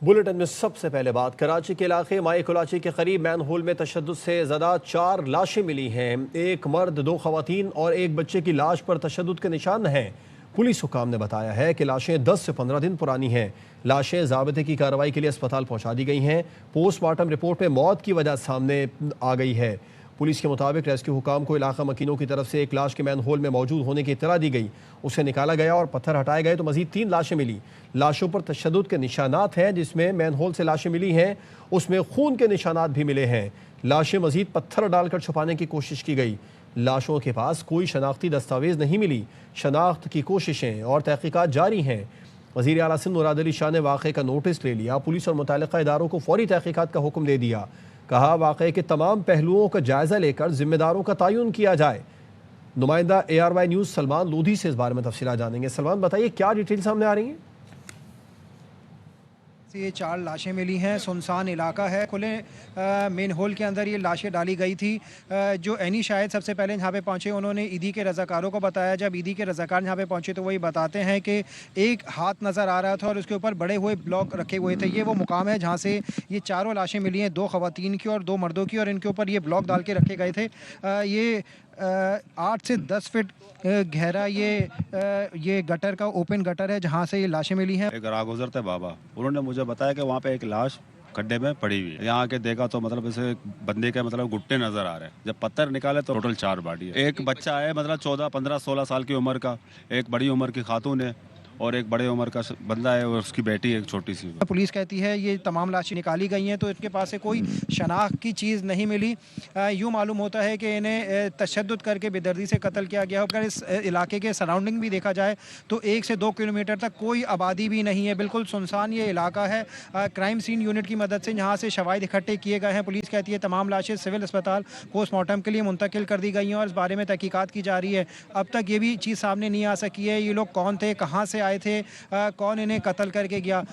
Bulletin में सबसे पहले बात कराची के इलाके माई कुलाची के करीब मैन होल में तशद्दुद से ज़्यादा 4 लाशें मिली हैं। एक मर्द, 2 खवातीन और एक बच्चे की लाश पर तशद्दुद के निशान हैं। पुलिस हुकाम ने बताया है कि लाशें 10 से 15 दिन पुरानी हैं। लाशें ज़ाब्ते की कार्रवाई के लिए अस्पताल पहुँचा दी गई हैं। पोस्टमार्टम रिपोर्ट में मौत की वजह सामने आ गई है। पुलिस के मुताबिक रेस्क्यू हुकाम को इलाका मकीनों की तरफ से एक लाश के मैन होल में मौजूद होने की इत्तला दी गई। उसे निकाला गया और पत्थर हटाए गए तो मजीद 3 लाशें मिली। लाशों पर तशद्दुद के निशानात हैं। जिसमें मैन होल से लाशें मिली हैं उसमें खून के निशानात भी मिले हैं। लाशें मजीद पत्थर डालकर छुपाने की कोशिश की गई। लाशों के पास कोई शनाख्ती दस्तावेज नहीं मिली। शनाख्त की कोशिशें और तहकीकात जारी हैं। वज़ीर आला सिंध मुराद अली शाह ने वाक़े का नोटिस ले लिया। पुलिस और मुतल्लिक़ा इदारों को फौरी तहकीकात का हुक्म दे दिया। कहा वाक़े के तमाम पहलुओं का जायज़ा लेकर जिम्मेदारों का तयन किया जाए। नुमाइंदा ARY न्यूज़ सलमान लोधी से इस बारे में तफसीलात जानेंगे। सलमान, बताइए क्या डिटेल सामने आ रही हैं? ये 4 लाशें मिली हैं। सुनसान इलाका है। खुले मेन होल के अंदर ये लाशें डाली गई थी। जो एनी शायद सबसे पहले यहाँ पे पहुँचे, उन्होंने ईदी के रज़ाकारों को बताया। जब ईदी के रज़ाकार यहाँ पे पहुँचे तो वही बताते हैं कि एक हाथ नज़र आ रहा था और उसके ऊपर बड़े हुए ब्लॉक रखे हुए थे। ये वो मुकाम है जहाँ से ये चारों लाशें मिली हैं, 2 खवातीन की और 2 मर्दों की, और इनके ऊपर ये ब्लॉक डाल के रखे गए थे। ये 8 से 10 फीट गहरा ये गटर का ओपन गटर है जहाँ से ये लाशें मिली हैं। एक राहगुजर थे बाबा, उन्होंने मुझे बताया कि वहाँ पे एक लाश खड्डे में पड़ी हुई है। यहाँ आके देखा तो मतलब इसे बंदे के मतलब घुट्टे नजर आ रहे हैं। जब पत्थर निकाले तो टोटल 4 बॉडी है। एक बच्चा है मतलब 14, 15, 16 साल की उम्र का, एक बड़ी उम्र की खातून है और एक बड़े उम्र का बंदा है और उसकी बेटी है एक छोटी सी। पुलिस कहती है ये तमाम लाशें निकाली गई हैं तो इनके पास से कोई शनाख्त की चीज़ नहीं मिली। यूँ मालूम होता है कि इन्हें तशद्दुद करके बेदर्दी से कत्ल किया गया। अगर इस इलाके के सराउंडिंग भी देखा जाए तो 1 से 2 किलोमीटर तक कोई आबादी भी नहीं है। बिल्कुल सुनसान ये इलाका है। क्राइम सीन यूनिट की मदद से यहाँ से शवाहिद इकट्ठे किए गए हैं। पुलिस कहती है तमाम लाशें सिविल अस्पताल पोस्टमार्टम के लिए मुंतकिल कर दी गई हैं और इस बारे में तहकीकात की जा रही है। अब तक ये भी चीज़ सामने नहीं आ सकी है ये लोग कौन थे, कहाँ से आए थे, कौन इन्हें कत्ल करके गया।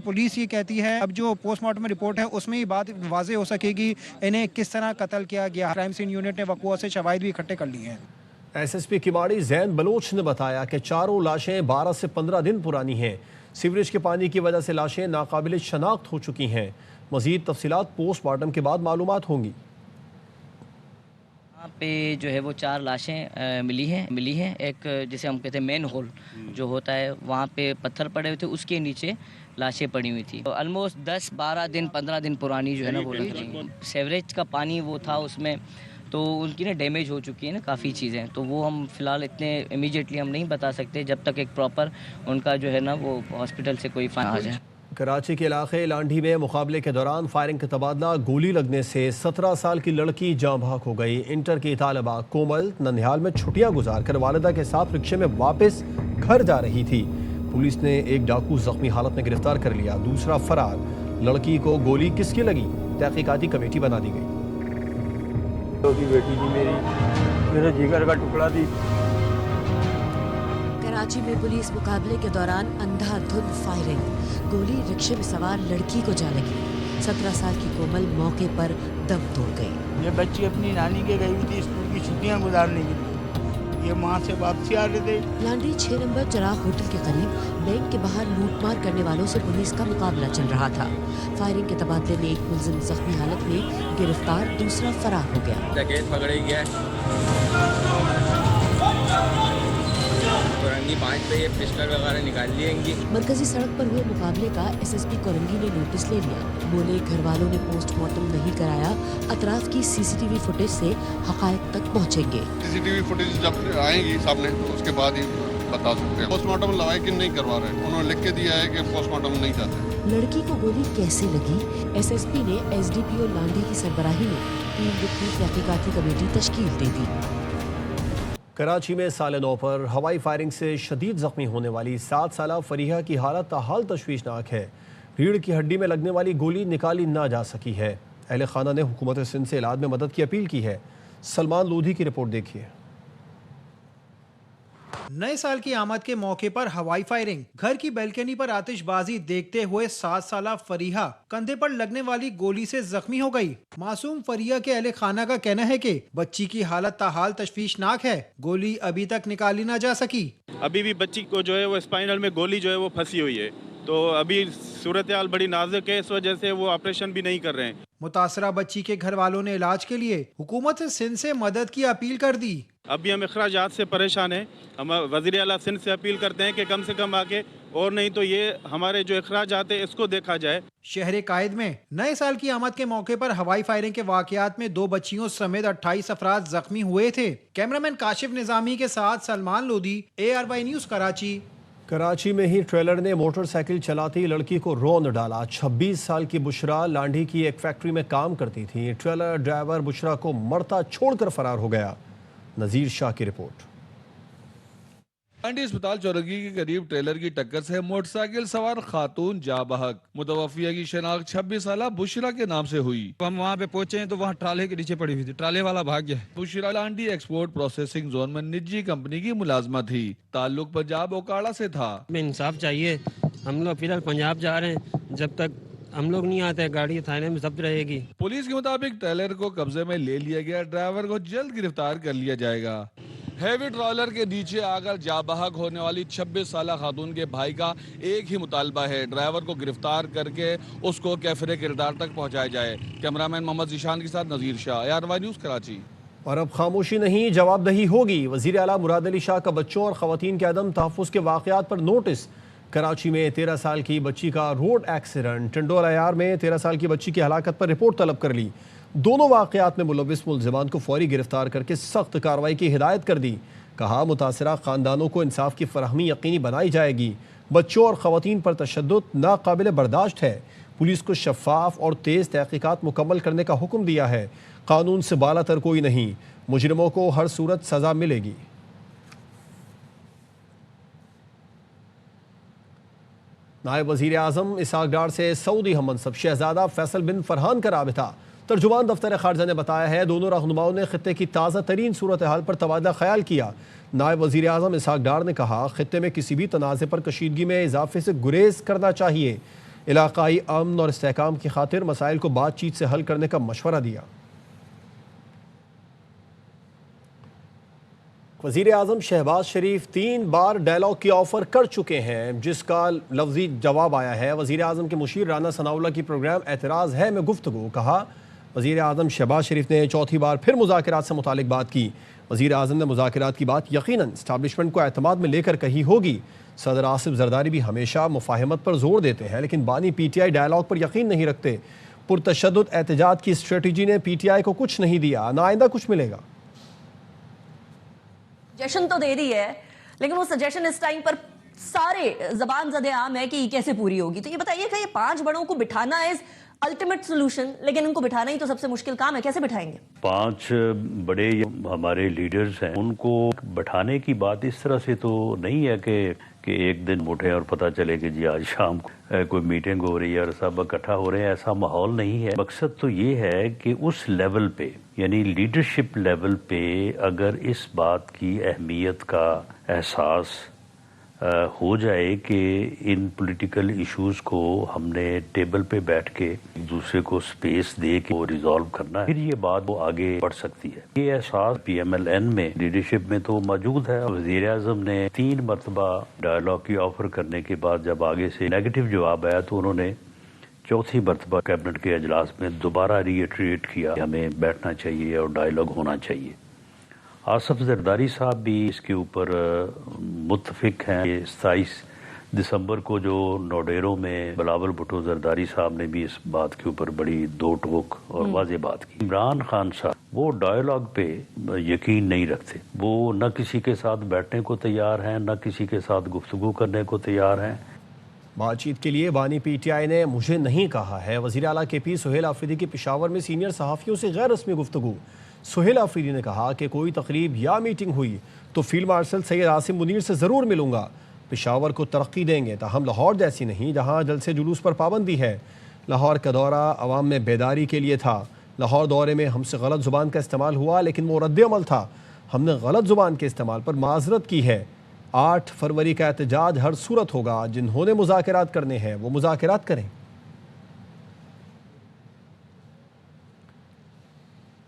पुलिस ये कहती है अब जो पोस्टमार्टम रिपोर्ट है उसमें ये बात वाज़े हो सकेगी इन्हें किस तरह कत्ल किया गया। क्राइम सीन यूनिट ने वक़ुआ से शवाहिद भी इकट्ठे कर लिए हैं। SSP किमाड़ी जैन बलोच ने बताया कि चारों लाशें 12 से 15 दिन पुरानी हैं। सीवरेज के पानी की वजह से लाशें नाकाबिल शनाख्त हो चुकी हैं। मज़ीद तफसीलात पोस्टमार्टम के बाद मालूमात होंगी। यहाँ पे जो है वो 4 लाशें मिली हैं। एक जिसे हम कहते हैं मेन होल जो होता है वहाँ पे पत्थर पड़े हुए थे, उसके नीचे लाशें पड़ी हुई थी। तो ऑलमोस्ट 10, 12 दिन, 15 दिन पुरानी जो है ना वो लग रही है। सेवरेज का पानी वो था उसमें, तो उनकी ना डैमेज हो चुकी है ना काफ़ी चीज़ें। तो वो हम फ़िलहाल इतने इमीडिएटली हम नहीं बता सकते जब तक एक प्रॉपर उनका जो है ना वो हॉस्पिटल से कोई फाइन आ जाए। कराची के इलाके लांढी में मुकाबले के दौरान फायरिंग का तबादला, गोली लगने से 17 साल की लड़की जाँ भाग हो गई। इंटर की तालिबा कोमल ननिहाल में छुट्टियां गुजार कर वालिदा के साथ रिक्शे में वापस घर जा रही थी। पुलिस ने एक डाकू जख्मी हालत में गिरफ्तार कर लिया, दूसरा फरार। लड़की को गोली किसकी लगी, तहकीकाती कमेटी बना दी गई। बेटी थी मेरे जिगर का टुकड़ा थी। कराची में पुलिस मुकाबले के दौरान अंधाधुंध फायरिंग, गोली रिक्शे में सवार लड़की को जा लगी। 17 साल की कोमल मौके पर दम तोड़ गई। ये बच्ची अपनी नानी के गई हुई थी स्कूल की छुट्टियां गुजारने के लिए। ये वहाँ से वापसी आ रहे थे। लांडी 6 नंबर चिराग होटल के करीब बैंक के बाहर लूटमार करने वालों से पुलिस का मुकाबला चल रहा था। फायरिंग के तबादले में एक मुलजिम जख्मी हालत में गिरफ्तार, दूसरा फरार हो गया। डकैत पकड़े गया कोरंगी 5 पे ये पिस्टल वगैरह निकाल लिएंगी। मरकजी सड़क पर हुए मुकाबले का SSP कोरंगी ने नोटिस ले लिया। बोले घर वालों ने पोस्टमार्टम नहीं कराया, अतराफ की CCTV फुटेज से हकायक तक पहुँचेंगे। CCTV फुटेज जब आएंगी सामने तो उसके बाद ही बता सकते हैं। पोस्टमार्टम लगाए कि नहीं करवा रहे, उन्होंने लिख के दिया है कि पोस्टमार्टम नहीं चाहते। लड़की को गोली कैसे लगी, SSP ने SDPO लांडी की सरबराही में 3 रुकनी तहकीकाती कमेटी तश्कील दे दी। कराची में साल 9 पर हवाई फायरिंग से शदीद जख्मी होने वाली 7 साला फरीहा की हालत ताहाल तशवीशनाक है। रीढ़ की हड्डी में लगने वाली गोली निकाली ना जा सकी है। अहले खाना ने हुकूमत सिंध से इलाज में मदद की अपील की है। सलमान लोधी की रिपोर्ट देखिए। नए साल की आमद के मौके पर हवाई फायरिंग, घर की बैल्कनी पर आतिशबाजी देखते हुए 7 साला फरीहा कंधे पर लगने वाली गोली से जख्मी हो गई। मासूम फरीहा के अहले खाना का कहना है कि बच्ची की हालत ताहाल तशवीशनाक है, गोली अभी तक निकाली ना जा सकी। अभी भी बच्ची को जो है वो स्पाइनल में गोली जो है वो फंसी हुई है। तो अभी सूरत हाल बड़ी नाजुक है, इस वजह से वो ऑपरेशन भी नहीं कर रहे हैं। मुतासरा बच्ची के घर वालों ने इलाज के लिए हुकूमत सिंध से मदद की अपील कर दी। अभी हम अखराजात से परेशान हैं। हम वज़ीर आला सिंध से अपील करते हैं कि कम से कम आके, और नहीं तो ये हमारे जो अखराजात है इसको देखा जाए। शहर कायद में नए साल की आमद के मौके पर हवाई फायरिंग के वाकयात में 2 बच्चियों समेत 28 अफराद जख्मी हुए थे। कैमरामैन काशिफ निजामी के साथ सलमान लोधी, ARY न्यूज़ कराची। कराची में ही ट्रेलर ने मोटरसाइकिल चलाती लड़की को रौंद डाला। 26 साल की बुशरा लांडी की एक फैक्ट्री में काम करती थी। ट्रेलर ड्राइवर बुशरा को मरता छोड़कर फरार हो गया। नजीर शाह की रिपोर्ट। लांडी अस्पताल चौरंगी के करीब ट्रेलर की टक्कर से मोटरसाइकिल सवार खातून जा बहक। मुतवफिया की शनाख्त 26 साल बुशरा के नाम से हुई। हम वहाँ पे पहुंचे तो वहाँ ट्राले के नीचे पड़ी हुई थी, ट्राले वाला भाग गया। Bushra Landhi export processing zone में निजी कंपनी की मुलाजमा थी। ताल्लुक पंजाब ओकाड़ा से था। इंसाफ चाहिए, हम लोग फिलहाल पंजाब जा रहे हैं, जब तक हम लोग नहीं आते गाड़ी थाने में जब्त रहेगी। पुलिस के मुताबिक ट्रेलर को कब्जे में ले लिया गया। ड्राइवर को जल्द गिरफ्तार कर लिया जाएगा। हैवी ट्रॉलर के नीचे आकर जाबहक होने वाली 26 साल खातून के भाई का एक ही मुतालबा है, ड्राइवर को गिरफ्तार करके उसको कैफरे किरदार तक पहुंचाया जाए। कैमरामैन मोहम्मद जीशान के साथ नजीर शाह, ARY न्यूज़ कराची। और अब खामोशी नहीं, जवाबदही होगी। वज़ीर आला मुराद अली शाह का बच्चों और ख़वातीन के अदम तहफ़्फ़ुज़ के वाक़यात पर नोटिस। कराची में 13 साल की बच्ची का रोड एक्सीडेंट। टंडोला यार में 13 साल की बच्ची की हलाकत पर रिपोर्ट तलब कर ली। दोनों वाक़यात में मुलविस मुल्ज़िमान को फौरी गिरफ्तार करके सख्त कार्रवाई की हिदायत कर दी। कहा मुतासरा ख़ानदानों को इंसाफ की फराहमी यकीनी बनाई जाएगी। बच्चों और ख़वातीन पर तशद्दुद नाकाबिल बर्दाश्त है। पुलिस को शफ़ाफ और तेज़ तहक़ीक़ात मुकम्मल करने का हुक्म दिया है। कानून से बालातर कोई नहीं, मुजरिमों को हर सूरत सज़ा मिलेगी। नायब वज़ीर आज़म इसहाक़ डार से सऊदी हममनसब शहज़ादा फैसल बिन फरहान का राबिता। तर्जुमान दफ्तर ख़ारजा ने बताया है दोनों रहनुमाओं ने ख़ित्ते की ताज़ा तरीन सूरत हाल पर तबादला ख्याल किया। नायब वज़ीर आज़म इसहाक़ डार ने कहा ख़ित्ते में किसी भी तनाज़े पर कशीदगी में इजाफे से गुरेज करना चाहिए। इलाक़ाई अमन और इस्तेहकाम की खातिर मसाइल को बातचीत से हल करने का मशवरा दिया। वज़ीर आज़म शहबाज शरीफ 3 बार डायलॉग की ऑफ़र कर चुके हैं, जिसका लफ्ज़ी जवाब आया है। वज़ीर आज़म के मुशीर राना सनाउल्लाह की प्रोग्राम एतराज़ है में गुफ्तगू। कहा वज़ीर आज़म शहबाज शरीफ ने चौथी बार फिर मुज़ाकरात से मुतालिक बात की। वज़ीर आज़म ने मुज़ाकरात की बात यकीनन इस्टेब्लिशमेंट को एतमाद में लेकर कही होगी। सदर आसिफ जरदारी भी हमेशा मुफाहमत पर जोर देते हैं, लेकिन बानी PTI डायलॉग पर यकीन नहीं रखते। पुरतशद्दुद एहतजाज की स्ट्रेटजी ने PTI को कुछ नहीं दिया, ना आइंदा कुछ मिलेगा। सजेशन तो दे रही है, लेकिन वो सजेशन इस टाइम पर सारे जबान ज़दे आम है कि ये कैसे पूरी होगी। तो ये बताइए कि ये 5 बड़ों को बिठाना इज अल्टीमेट सोल्यूशन, लेकिन उनको बिठाना ही तो सबसे मुश्किल काम है, कैसे बिठाएंगे? 5 बड़े हमारे लीडर्स हैं, उनको बिठाने की बात इस तरह से तो नहीं है कि एक दिन उठे और पता चले कि जी आज शाम को कोई मीटिंग हो रही है और सब इकट्ठा हो रहे हैं। ऐसा माहौल नहीं है। मकसद तो ये है कि उस लेवल पे, यानी लीडरशिप लेवल पे, अगर इस बात की अहमियत का एहसास हो जाए कि इन पॉलिटिकल इश्यूज को हमने टेबल पे बैठ के एक दूसरे को स्पेस दे के वो रिजॉल्व करना है, फिर ये बात वो आगे बढ़ सकती है। ये एहसास PMLN में लीडरशिप में तो मौजूद है। वज़ीर आज़म ने 3 मरतबा डायलॉग की ऑफर करने के बाद जब आगे से नेगेटिव जवाब आया तो उन्होंने चौथी मरतबा कैबिनेट के अजलास में दोबारा रीइटरेट किया कि हमें बैठना चाहिए और डायलॉग होना चाहिए। आसिफ जरदारी साहब भी इसके ऊपर मुत्तफिक हैं। 27 दिसंबर को जो नोडेरो में बिलावल भुट्टो जरदारी साहब ने भी इस बात के ऊपर बड़ी दो टोक और वाज़ेह बात की। इमरान खान साहब वो डायलॉग पे यकीन नहीं रखते। वो न किसी के साथ बैठने को तैयार हैं, न किसी के साथ गुफ्तगू करने को तैयार हैं। बातचीत के लिए बानी PTI ने मुझे नहीं कहा है। वज़ीर आला KP सुहेल आफरीदी की पेशावर में सीनियर सहाफ़ियों से गैर रस्मी गुफ्तगू। सुहेल आफरीदी ने कहा कि कोई तकरीब या मीटिंग हुई तो फील्ड मार्शल सैयद आसिम मुनीर से ज़रूर मिलूंगा। पेशावर को तरक्की देंगे, ताहम लाहौर जैसी नहीं जहाँ जलसे जुलूस पर पाबंदी है। लाहौर का दौरा अवाम में बेदारी के लिए था। लाहौर दौरे में हमसे गलत ज़ुबान का इस्तेमाल हुआ, लेकिन वो रद्द अमल था। हमने गलत ज़ुबान के इस्तेमाल पर माजरत की है। 8 फरवरी का एहतजाज हर सूरत होगा। जिन्होंने मुज़ाकरात करने हैं वो मुज़ाकरात करें।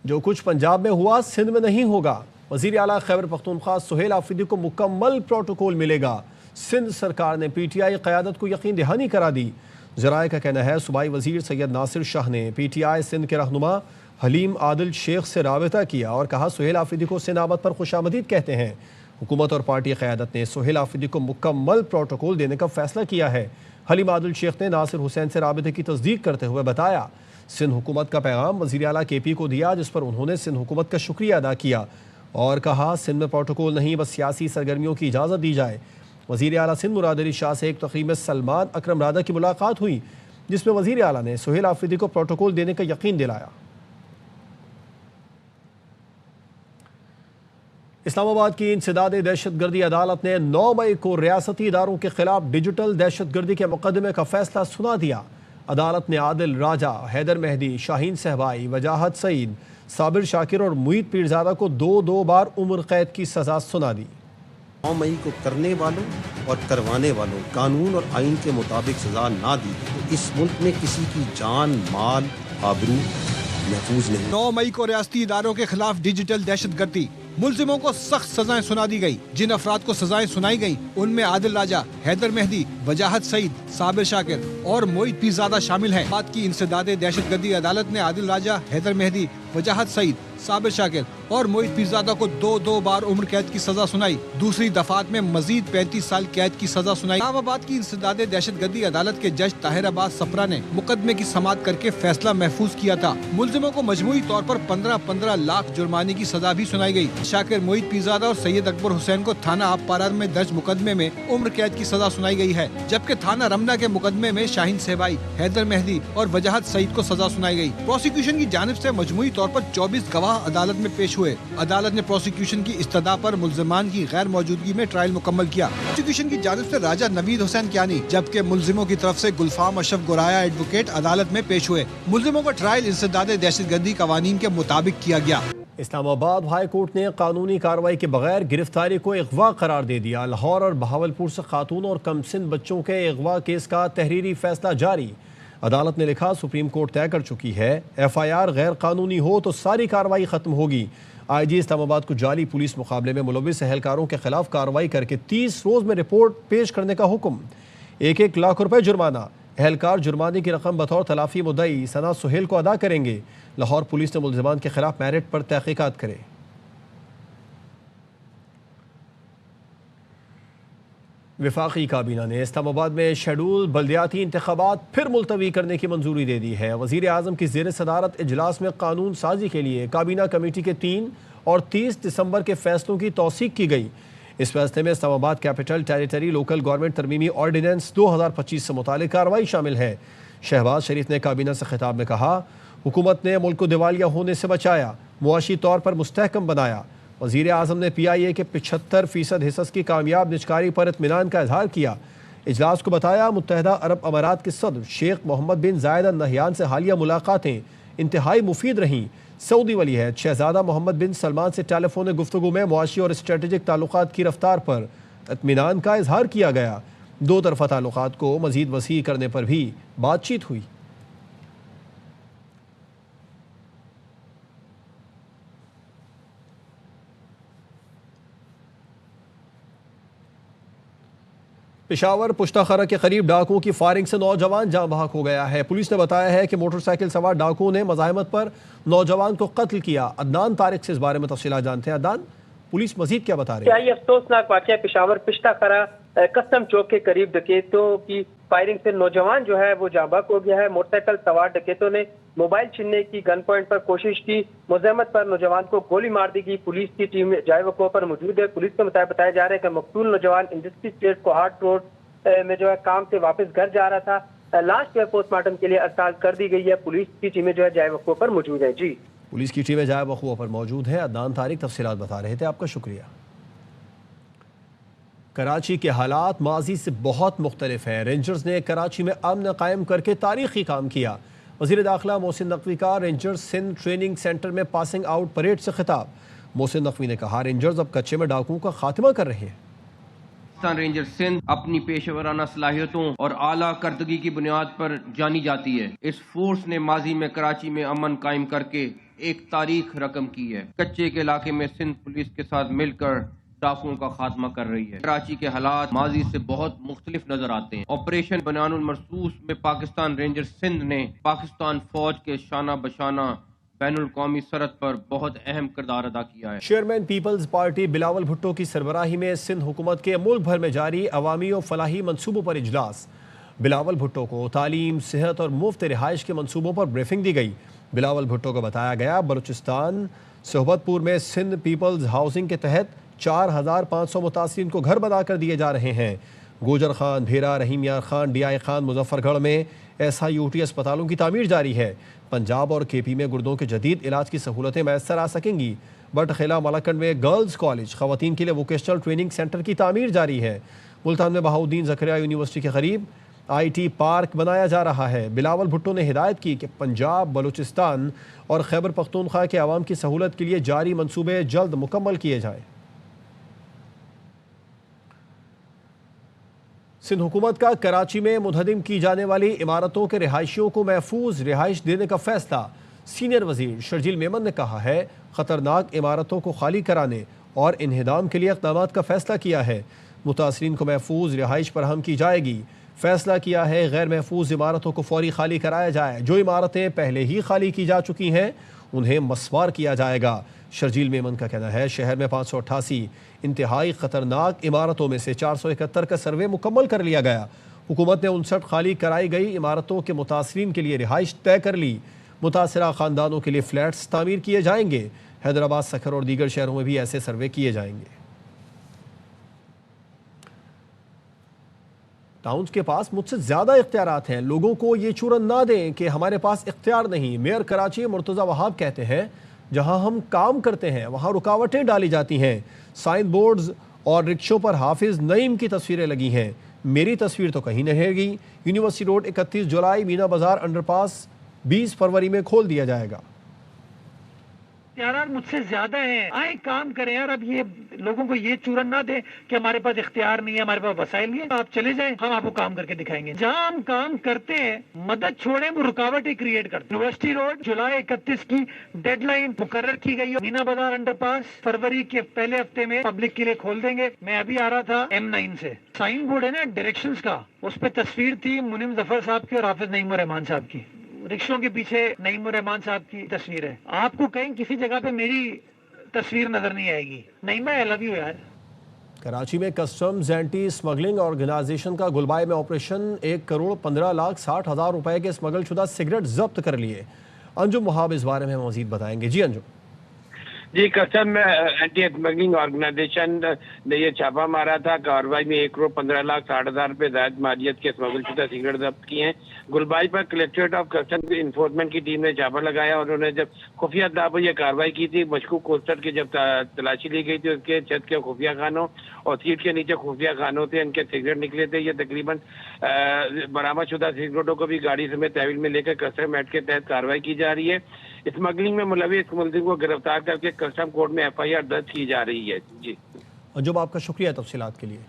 जो कुछ पंजाब में हुआ सिंध में नहीं होगा। वज़ीर आला खैबर पख्तूनख्वा सुहेल आफरीदी को मुकम्मल प्रोटोकॉल मिलेगा। सिंध सरकार ने PTI क़यादत को यकीन दहानी करा दी। ज़राए का कहना है सूबाई वज़ीर सैयद नासिर शाह ने PTI सिंध के रहनुमा हलीम आदिल शेख से राबता किया और कहा सुहेल आफरीदी को सिंध आमद पर खुशामदीद कहते हैं। हुकूमत और पार्टी क़यादत ने सुहेल आफरीदी को मुकम्मल प्रोटोकॉल देने का फैसला किया है। हलीम आदिल शेख ने नासिर हुसैन से राबते की तस्दीक करते हुए बताया सिंध हुकूमत का पैगाम वज़ीर आला KP को दिया, जिस पर उन्होंने सिंध हुकूमत का शुक्रिया अदा किया और कहा सिंध में प्रोटोकॉल नहीं बस सियासी सरगर्मियों की इजाज़त दी जाए। वज़ीर आला सिंध मुराद अली शाह से एक तकरीब में सलमान अकरम राधा की मुलाकात हुई, जिसमें वज़ीर आला ने सुहेल आफरीदी को प्रोटोकॉल देने का यकीन दिलाया। इस्लामाबाद की इंसदाद दहशतगर्दी अदालत ने 9 मई को रियासती इदारों के खिलाफ डिजिटल दहशतगर्दी के मुकदमे का फैसला सुना दिया। अदालत ने आदिल राजा, हैदर मेहदी, शाहीन सहबाई, वजाहत सईद, साबिर शाकिर और मुईद पीरजादा को 2-2 बार उम्र कैद की सजा सुना दी। 9 मई को करने वालों और करवाने वालों कानून और आइन के मुताबिक सजा ना दी तो इस मुल्क में किसी की जान, माल, आबरू महफूज नहीं। 9 मई को रियासती इदारों के खिलाफ डिजिटल दहशतगर्दी मुल्जिमों को सख्त सजाएं सुना दी गई। जिन अफराद को सजाएं सुनाई गई उनमें आदिल राजा, हैदर मेहदी, वजाहत सईद, साबिर शाकिर और मोईद पीरजादा शामिल हैं। बात की इंसदाद दहशतगर्दी अदालत ने आदिल राजा, हैदर मेहदी, वजाहत सईद, साबिर शाकिर और मोईद पीरजादा को 2-2 बार उम्र कैद की सजा सुनाई। दूसरी दफात में मजीद 35 साल कैद की सजा सुनाई। इस्लामाबाद की इंसदाद दहशतगर्दी अदालत के जज ताहिर अब्बास सप्रा ने मुकदमे की समाअत करके फैसला महफूज किया था। मुल्जिमों को मजमूई तौर पर 15-15 लाख जुर्माने की सजा भी सुनाई गई। शाकिर, मोईद पीरजादा और सैयद अकबर हुसैन को थाना आपपारा में दर्ज मुकदमे में उम्र कैद की सजा सुनाई गई है, जबकि थाना रमना के मुकदमे में शाहीन सहबाई, हैदर मेहदी और वजाहत सईद को सजा सुनाई गई। प्रोसिक्यूशन की जानिब से मजमूई तौर पर 24 गवाह अदालत में पेश हुए। अदालत ने प्रोसिक्यूशन की इस्तदा पर मुल्जिमान की गैर मौजूदगी में ट्रायल मुकम्मल किया। प्रोसिक्यूशन की जानिब से राजा नवीद हुसैन कियानी जबकि मुल्जिमों की तरफ से गुलफाम अशरफ गुराया एडवोकेट अदालत में पेश हुए। मुल्जिमों का ट्रायल इंसदाद दहशतगर्दी कवानीन के मुताबिक किया गया। इस्लामाबाद हाई कोर्ट ने कानूनी कार्रवाई के बगैर गिरफ्तारी को अगवा करार दे दिया। लाहौर और बहावलपुर से खातून और कमसिन बच्चों के अगवा केस का तहरीरी फैसला जारी। अदालत ने लिखा सुप्रीम कोर्ट तय कर चुकी है FIR गैर कानूनी हो तो सारी कार्रवाई खत्म होगी। IG इस्लामाबाद को जाली पुलिस मुकाबले में मुलविस एहलकारों के खिलाफ कार्रवाई करके 30 रोज में रिपोर्ट पेश करने का हुक्म। 1-1 लाख रुपए जुर्माना। एहलकार जुर्माने की रकम बतौर तलाफी मुद्दई सना सुहेल को अदा करेंगे। लाहौर पुलिस ने मुल्जिमान के खिलाफ मेरिट पर तहकीकात करे। वफाकी काबीना ने इस्लामाबाद में शेड्यूल बल्दियाती इंतखाबात फिर मुलतवी करने की मंजूरी दे दी है। वज़ीर आज़म की ज़ेर सदारत इजलास में कानून साजी के लिए काबीना कमेटी के 3 और 30 दिसंबर के फैसलों की तौसीक की गई। इस फैसले में Islamabad capital territory local government तरमीमी ऑर्डिनेंस 2025 से मुतालिक कार्रवाई शामिल है। शहबाज शरीफ ने काबीना से खिताब में कहा हुकूमत ने मुल्क को दिवालिया होने से बचाया, मुआशी तौर पर मुस्तहकम बनाया। वज़ीर आज़म ने PIA के 75% हिस्स की कामयाब निजकारी पर इत्मीनान का इजहार किया। इजलास को बताया मुत्तहदा अरब अमारात के सदर शेख मोहम्मद बिन जायद अल नहयान से हालिया मुलाकातें इंतहाई मुफीद रहीं। सऊदी वली है शहजादा मोहम्मद बिन सलमान से टेलीफोन गुफ्तगू में मुआशी और स्ट्रेटेजिक ताल्लुकात की रफ्तार पर इत्मीनान का इजहार किया गया। 2 तरफ़ा ताल्लुकात को मज़ीद वसी करने पर भी बातचीत हुई। पेशावर पुश्ताखरा के करीब डाकुओं की फायरिंग से नौजवान जाँ बहक हो गया है। पुलिस ने बताया है कि मोटरसाइकिल सवार डाकुओं ने मज़ाहमत पर नौजवान को कत्ल किया। अदनान तारिक से इस बारे में तफसीलात जानते हैं। अदनान, पुलिस मजीद क्या बता रही है? ये अफसोसनाक वाक़या पेशावर पुश्ताखरा कस्टम चौक के करीब डकैतों की फायरिंग से नौजवान जो है वो जाँ बहक हो गया है। मोटरसाइकिल सवार डकैतों ने मोबाइल छीनने की गन पॉइंट पर कोशिश की। मुज़ाहमत पर नौजवान को गोली मार दी गई। पुलिस की टीम जाए वक़्वा पर मौजूद है। पुलिस के मुताबिक बताया जा रहा है कि मकतूल नौजवान इंडस्ट्री स्टेट को हार्ट रोड में जो है काम से वापस घर जा रहा था। लाश जो है पोस्टमार्टम के लिए अर्साल कर दी गई है। पुलिस की टीमें जो है जाए वक़्वा पर मौजूद है। जी, पुलिस की टीमें जाए वक़्वा पर मौजूद है। अदनान तारिक तफसीलात बता रहे थे, आपका शुक्रिया। कराची के हालात माजी से बहुत मुख्तलिफ हैं। रेंजर्स ने कराची में अमन कायम करके तारीखी काम किया। वज़ीर दाखिला मोहसिन नकवी का रेंजर्स सिंध ट्रेनिंग सेंटर में पासिंग आउट परेड से खिताब। मोहसिन नकवी ने कहा रेंजर्स अब कच्चे में डाकुओं का खात्मा कर रहे हैं। रेंजर सिंध अपनी पेशेवराना सलाहियतों और आला करदगी की बुनियाद पर जानी जाती है। इस फोर्स ने माजी में कराची में अमन कायम करके एक तारीख रकम की है। कच्चे के इलाके में सिंध पुलिस के साथ मिलकर डाकुओं का खात्मा कर रही है। कराची के हालात माजी से बहुत मुख्तलिफ नजर आते हैं। ऑपरेशन बयानुल मरसूस में पाकिस्तान रेंजर सिंध ने पाकिस्तान फौज के शाना बशाना बैनुल कौमी सरहद पर बहुत अहम किरदार अदा किया है। Chairman Peoples Party Bilawal Bhutto की सरबराही में सिंध हुकूमत के मुल्क भर में जारी अवामी और फलाही मनसूबों पर इजलास। बिलावल भुट्टो को तालीम, सेहत और मुफ्त रिहाइश के मनसूबों पर ब्रीफिंग दी गई। बिलावल भुट्टो को बताया गया बलूचिस्तान सोहबतपुर में सिंध पीपल्स हाउसिंग के तहत 4500 मुतासिरीन को घर बनाकर दिए जा रहे हैं। गोजर खान, भेरा, रहीम यार खान, DI खान, मुजफ्फरगढ़ में SIUT अस्पतालों की तामीर जारी है। पंजाब और KP में गुर्दों के जदीद इलाज की सहूलतें मैसर आ सकेंगी। बटखेला मलकंड में गर्ल्स कॉलेज, खवातीन के लिए वोकेशनल ट्रेनिंग सेंटर की तामीर जारी है। मुल्तान में बहाउद्दीन ज़करिया यूनिवर्सिटी के करीब IT पार्क बनाया जा रहा है। बिलावल भुट्टो ने हिदायत की कि पंजाब, बलूचिस्तान और खैबर पख्तूनख्वा के अवाम की सहूलत के लिए जारी मनसूबे जल्द मुकम्मल किए जाएँ। सिंध हुकूमत का कराची में मुनहदिम की जाने वाली इमारतों के रिहायशियों को महफूज रिहाइश देने का फैसला। सीनियर वजीर शर्जील मेमन ने कहा है खतरनाक इमारतों को खाली कराने और इन्हिदाम के लिए इक़दाम का फैसला किया है। मुतासरीन को महफूज रिहाइश फराहम की जाएगी। फैसला किया है गैर महफूज इमारतों को फौरी खाली कराया जाए। जो इमारतें पहले ही खाली की जा चुकी हैं उन्हें मस्वार किया जाएगा। शर्जील मेमन का कहना है शहर में 588 इंतहाई ख़तरनाक इमारतों में से 471 का सर्वे मुकम्मल कर लिया गया। हुकूमत ने 59 खाली कराई गई इमारतों के मुतासरीन के लिए रिहाइश तय कर ली। मुतासरा ख़ानदानों के लिए फ्लैट्स तामीर किए जाएंगे। हैदराबाद, सखर और दीगर शहरों में भी ऐसे सर्वे किए जाएंगे। टाउन्स के पास मुझसे ज़्यादा इख्तियारात हैं, लोगों को ये चूरन ना दें कि हमारे पास इख्तियार नहीं। मेयर कराची मुर्तज़ा वहाब कहते हैं जहां हम काम करते हैं वहां रुकावटें डाली जाती हैं। साइन बोर्ड्स और रिक्शों पर हाफिज नईम की तस्वीरें लगी हैं। मेरी तस्वीर तो कहीं नहीं रहेगी। यूनिवर्सिटी रोड 31 जुलाई, मीना बाजार अंडरपास 20 फरवरी में खोल दिया जाएगा। इख्तियार मुझसे ज्यादा हैं, आए काम करें यार। अब ये लोगों को ये चूरन ना दे कि हमारे पास इख्तियार नहीं है, हमारे पास वसाइल नहीं है। आप चले जाएं, हम आपको काम करके दिखाएंगे। जहां हम काम करते हैं मदद छोड़े वो रुकावटें क्रिएट करते हैं। यूनिवर्सिटी रोड जुलाई 31 की डेडलाइन मुकर्रर की गई है। मीना बाजार अंडरपास फरवरी के पहले हफ्ते में पब्लिक के लिए खोल देंगे। मैं अभी आ रहा था M9 से, साइन बोर्ड है ना डायरेक्शंस का, उस पर तस्वीर थी मुनीम जफर साहब की और हाफिज नईम रहमान साहब की। रिक्शों के पीछे नईम रहमान साहब की तस्वीर है। आपको कहीं किसी जगह पे मेरी तस्वीर नजर नहीं आएगी। नईमा, आई लव यू यार। कराची में कस्टम्स एंटी स्मगलिंग ऑर्गेनाइजेशन का गुलबाई में ऑपरेशन 1,15,60,000 रुपए के स्मगल शुदा सिगरेट जब्त कर लिए। अंजुम वहाब इस बारे में मजीद बताएंगे। जी अंजुम। जी, कस्टम एंटी स्मगलिंग ऑर्गेनाइजेशन ने ये छापा मारा था। कार्रवाई में 1,15,60,000 रुपए जायद मालियत के स्मगल शुदा सिगरेट जब्त किए हैं। गुलबाई पर कलेक्ट्रेट ऑफ कस्टम इन्फोर्समेंट की टीम ने छापा लगाया और उन्होंने जब खुफिया तौर पर यह कार्रवाई की थी। मशकूक कोस्टर की जब तलाशी ली गई थी उसके छत के खुफिया खानों और सीट के नीचे खुफिया खानों से इनके सिगरेट निकले थे। ये तकरीबन बरामद शुदा सिगरेटों को भी गाड़ी समेत तहवील में लेकर कस्टम एक्ट के तहत कार्रवाई की जा रही है। स्मगलिंग में मुलविस मुलजिम को गिरफ्तार करके कस्टम कोर्ट में FIR दर्ज की जा रही है। जी अंजुम, आपका शुक्रिया तफसीलात के लिए।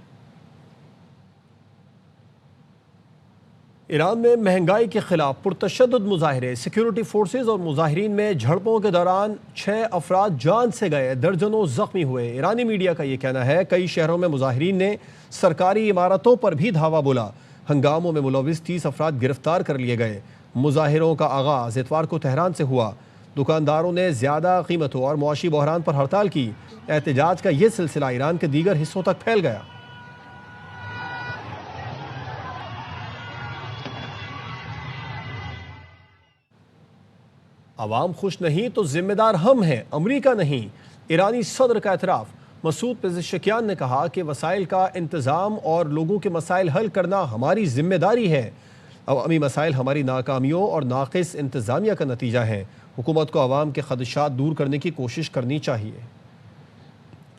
ईरान में महंगाई के खिलाफ पुरतशद्दुद मुजाहिरे, सिक्योरिटी फोर्सेज और मुजाहिरीन में झड़पों के दौरान 6 अफराद जान से गए, दर्जनों जख्मी हुए। ईरानी मीडिया का ये कहना है कई शहरों में मुजाहिरीन ने सरकारी इमारतों पर भी धावा बोला। हंगामों में मुलविस 30 अफराद गिरफ्तार कर लिए गए। मुजाहिरों का आगाज इतवार को तेहरान से हुआ। दुकानदारों ने ज्यादा कीमतों और मुआशी बहरान पर हड़ताल की। एहतजाज का यह सिलसिला ईरान के दीगर हिस्सों तक फैल गया। अवाम खुश नहीं तो जिम्मेदार हम हैं, अमरीका नहीं। ईरानी सदर का एतराफ। मसूद पेज़ेश्कियान ने कहा कि वसाइल का इंतज़ाम और लोगों के मसाइल हल करना हमारी जिम्मेदारी है। अवामी मसाइल हमारी नाकामियों और नाक़िस इंतज़ामिया का नतीजा है। हुकूमत को अवाम के खदशात दूर करने की कोशिश करनी चाहिए।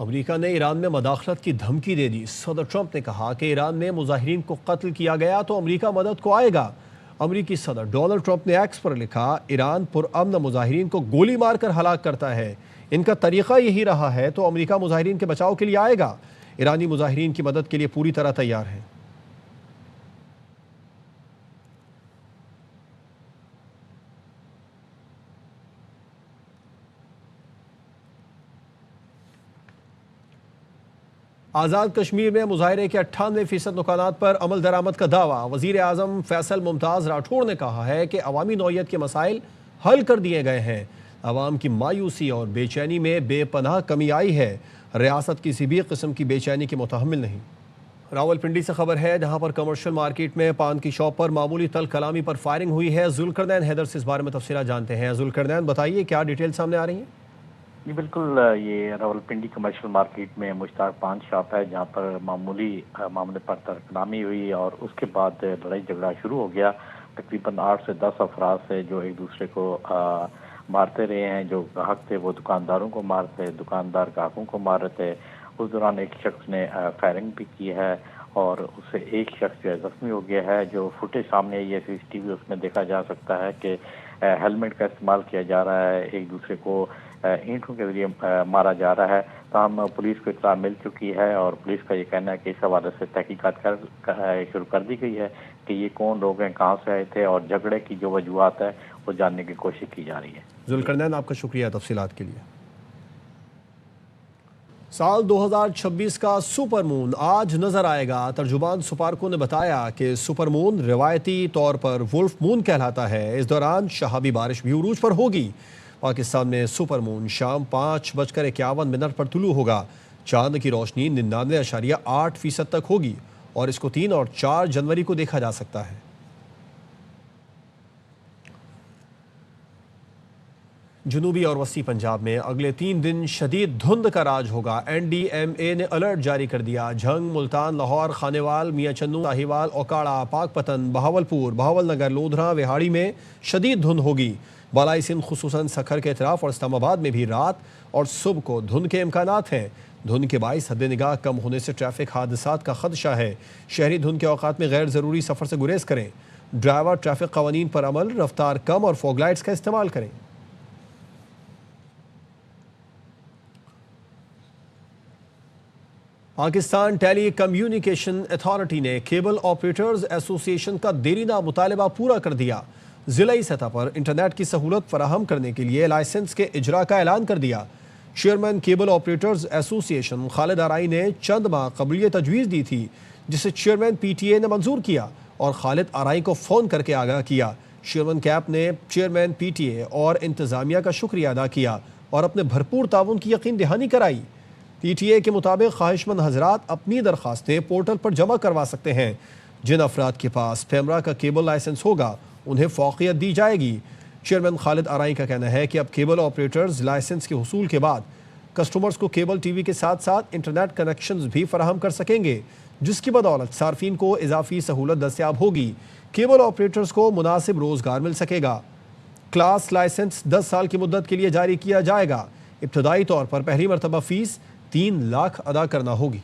अमरीका ने ईरान में मदाखलत की धमकी दे दी। सदर ट्रंप ने कहा कि ईरान में मुजाहिरीन को कत्ल किया गया तो अमरीका मदद को आएगा। अमरीकी सदर डोनाल्ड ट्रंप ने एक्स पर लिखा, ईरान पुरअमन मुजाहिरीन को गोली मारकर हलाक करता है। इनका तरीका यही रहा है तो अमरीका मुजाहिरीन के बचाव के लिए आएगा। ईरानी मुजाहिरीन की मदद के लिए पूरी तरह तैयार हैं। आज़ाद कश्मीर में मुजाहरे के 98% नुकानात पर अमल दरामद का दावा। वज़ीर आज़म फैसल मुमताज़ राठौड़ ने कहा है कि अवामी नौइयत के मसाइल हल कर दिए गए हैं। अवाम की मायूसी और बेचैनी में बेपनाह कमी आई है। रियासत किसी भी किस्म की बेचैनी के मुतहम्मिल नहीं। रावलपिंडी से खबर है, जहां पर कमर्शियल मार्केट में पान की शॉप पर मामूली तल कलामी पर फायरिंग हुई है। जुल्करनैन हैदर से इस बारे में तफसीलात जानते हैं। जुल्करनैन, बताइए क्या डिटेल सामने आ रही है? जी बिल्कुल, ये रावलपिंडी कमर्शियल मार्केट में मुश्ताक पान शॉप है, जहां पर मामूली मामले पर तलकलामी हुई और उसके बाद लड़ाई झगड़ा शुरू हो गया। तकरीबन 8 से 10 अफराद से जो एक दूसरे को मारते रहे हैं। जो ग्राहक थे वो दुकानदारों को मारते, दुकानदार ग्राहकों को मार रहे थे। उस दौरान एक शख्स ने फायरिंग भी की है और उससे एक शख्स जो है जख्मी हो गया है। जो फुटेज सामने आई है CCTV, उसमें देखा जा सकता है कि हेलमेट का इस्तेमाल किया जा रहा है, एक दूसरे को ईंटों के जरिए मारा जा रहा है। तमाम पुलिस को इत्तला मिल चुकी है और पुलिस का ये कहना है कि इस हवाले से तहकीकात शुरू कर दी गई है कि ये कौन लोग हैं, कहाँ से आए थे और झगड़े की जो वजूहात है वो जानने की कोशिश की जा रही है। जुल्करनैन, आपका शुक्रिया तफसीलात के लिए। साल 2026 का सुपर मून आज नजर आएगा। तर्जुमान सुपारको ने बताया कि सुपर मून रिवायती तौर पर वुल्फ मून कहलाता है। इस दौरान शहाबी बारिश भी उरूज पर होगी। पाकिस्तान में सुपर मून शाम 5:51 पर तुलू होगा। चांद की रोशनी 99.8% तक होगी और इसको 3 और 4 जनवरी को देखा जा सकता है। जनूबी और वसी पंजाब में अगले 3 दिन शदीद धुंध का राज होगा। NDMA ने अलर्ट जारी कर दिया। झंग, मुल्तान, लाहौर, खानेवाल, मियां चन्नू, साहिवाल, ओकाड़ा, पाकपतन, बहावलपुर, बहावलनगर, लोधरा, विहाड़ी में शदीद धुंध होगी। बालाई सिंध खुसूसन सखर के इतराफ और इस्लामाबाद में भी रात और सुबह को धुंध के इम्कानात हैं। धुंध के बाइस हद निगाह कम होने से ट्रैफिक हादसात का खदशा है। शहरी धुंध के औकात में गैर ज़रूरी सफ़र से गुरेज करें। ड्राइवर ट्रैफिक कवानीन पर अमल, रफ्तार कम और फॉगलाइट्स का इस्तेमाल करें। पाकिस्तान टेली कम्युनिकेशन अथॉरिटी ने केबल ऑपरेटर्स एसोसिएशन का देरीना मुतालबा पूरा कर दिया। ज़िलाई सतह पर इंटरनेट की सहूलत फराहम करने के लिए लाइसेंस के इजरा का ऐलान कर दिया। Chairman cable operators association Khalid Arai ने चंद माह कबल ये तजवीज़ दी थी, जिसे चेयरमैन PTA ने मंजूर किया और खालिद आराई को फ़ोन करके आगाह किया। चेयरमैन कैप ने चेयरमैन PTA और इंतज़ामिया का शुक्रिया अदा किया और अपने भरपूर ताउन की यकीन दहानी कराई। PTA के मुताबिक ख्वाहिशमंद हजरात अपनी दरख्वास्तें पोर्टल पर जमा करवा सकते हैं। जिन अफराद के पास पेमरा का केबल लाइसेंस होगा उन्हें फौकियत दी जाएगी। चेयरमैन खालिद आराई का कहना है कि अब केबल ऑपरेटर्स लाइसेंस के हुसूल के बाद कस्टमर्स को केबल TV के साथ साथ इंटरनेट कनेक्शंस भी फराहम कर सकेंगे, जिसकी बदौलत सार्फिन को इजाफी सहूलत दस्तियाब होगी। केबल ऑपरेटर्स को मुनासिब रोजगार मिल सकेगा। क्लास लाइसेंस 10 साल की मुद्दत के लिए जारी किया जाएगा। इब्तदाई तौर पर पहली मरतबा फीस 3 लाख अदा करना होगी।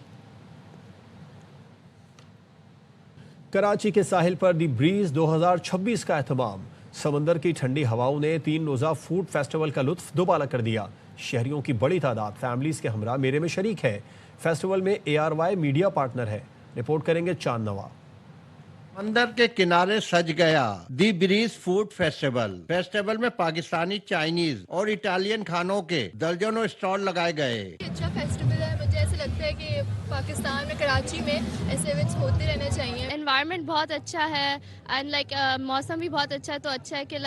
कराची के साहिल पर दी ब्रीज 2026 का एहतमाम। समंदर की ठंडी हवाओं ने 3 रोज़ा फूड फेस्टिवल का लुत्फ दोबाला कर दिया। शहरियों की बड़ी तादाद फैमिलीज के हमरा मेरे में शरीक है। फेस्टिवल में ARY मीडिया पार्टनर है। रिपोर्ट करेंगे चांद नवा। समंदर के किनारे सज गया दी ब्रीज फूड फेस्टिवल में पाकिस्तानी, चाइनीज और इटालियन खानों के दर्जनों स्टॉल लगाए गए। अच्छा फेस्टिवल है, मुझे ऐसे लगता है कि पाकिस्तान में कराची में ऐसे इवेंट्स होते रहने चाहिए। एनवायरनमेंट बहुत अच्छा है एंड मौसम भी बहुत अच्छा है, तो अच्छा है कि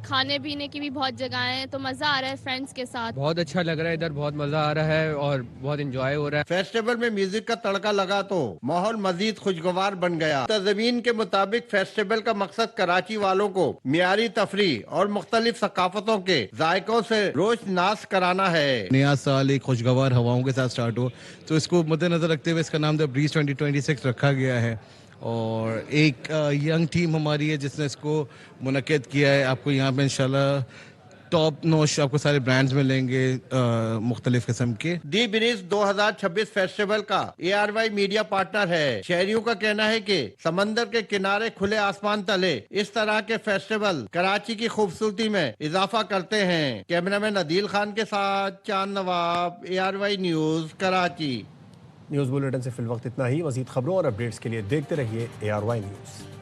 खाने पीने की भी बहुत जगह है, तो मजा आ रहा है फ्रेंड्स के साथ। बहुत अच्छा लग रहा है, इधर बहुत मजा आ रहा है और बहुत एंजॉय हो रहा है। फेस्टिवल में म्यूजिक का तड़का लगा तो माहौल मजीद खुशगवार बन गया। तज़मीन के मुताबिक फेस्टिवल का मकसद कराची वालों को मियारी तफरी और मुख्तलिफ सकाफतों के जायकों से रोशनास कराना है। नया साल एक खुशगवार हवाओं के साथ स्टार्ट हो, तो इसको मद्देनजर रखते हुए इसका नाम द ब्रीज 2026 रखा गया है। और एक यंग टीम हमारी है जिसने इसको मुनक्किद किया है। आपको यहाँ पे इंशाल्लाह टॉप नोश आपको सारे ब्रांड्स मिलेंगे मुख्तलिफ किस्म के। दी ब्रीज 2026 फेस्टिवल का ARY मीडिया पार्टनर है। शहरियों का कहना है कि समंदर के किनारे खुले आसमान तले इस तरह के फेस्टिवल कराची की खूबसूरती में इजाफा करते हैं। कैमरामैन अदील खान के साथ चांद नवाब, ARY news, Karachi. News bulletin से फिल वक्त इतना ही। मजीद खबरों और अपडेट्स के लिए देखते रहिए ARY न्यूज़।